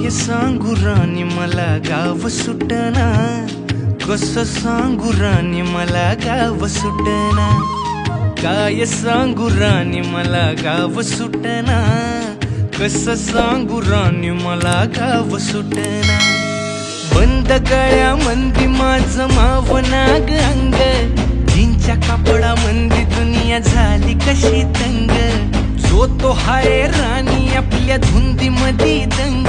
काय सांगू राणी मला गाव सुटना, कसं सांगू राणी मला गाव सुटना। काय सांगू राणी मला गाव सुटना, कसं सांगू राणी मला गाव सुटना। बंद गळ्यामंदी माझं मावनाग अंग, जीनच्या कापडामंदी दुनिया झाली कशी तंग। जो तो हाय राणी आपल्या धुंदीमधी दंग,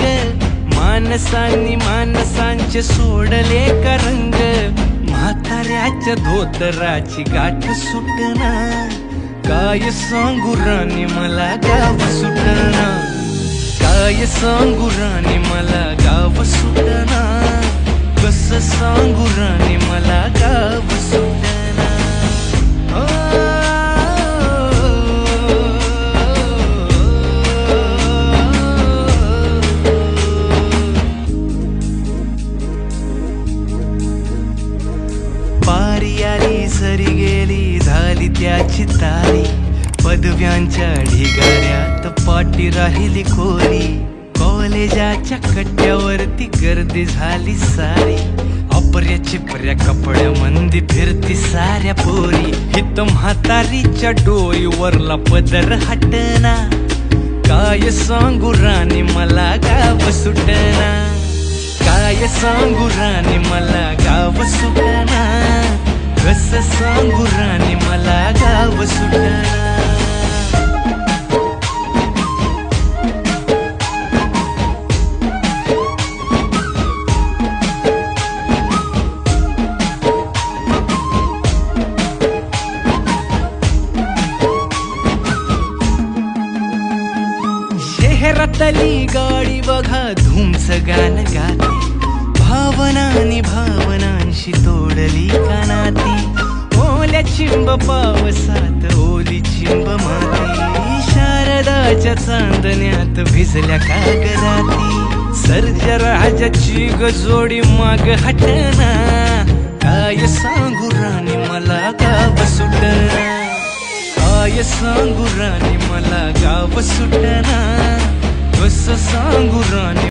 माणसांनी माणसांचे सोडले का रंग। म्हाताऱ्याच्या धोतराची गाठ सुटना, काय सांगू राणी मला गाव सुटना। काय सांगू राणी मला गाव सुटना, कसं सांगू राणी मला गाव सुटना। पारी आली सरी गेली झाली त्याची तारी, पदव्यांच्या ढिगाऱ्यात पाठी राहिली कोरी। कॉलेजाच्या कट्ट्यावरती गर्दी झाली सारी, अपऱ्या चिपऱ्या कपड्यामंदी फिरती साऱ्या पोरी। हित म्हातारीच्या डोईवरला पदर हटना, काय सांगू राणी मला गाव सुटना। काय सांगू राणी मला गाव सुटना, कसं सांगू राणी मला गाव सुटना। शहरातली गाडी बघा धूमचं गाणं गाते, भावनांनी भावनांशी तोडली कानाती। ओल्या चिंब पावसात ओली चिंब माती, शारदाच्या चांदण्यात भिजल्या कागदाती। सर्जराजाची गजोडी माग हटना, काय सांगू राणी मला गाव सुटना। काय सांगू राणी मला गाव सुटना, कसं सांगू राणी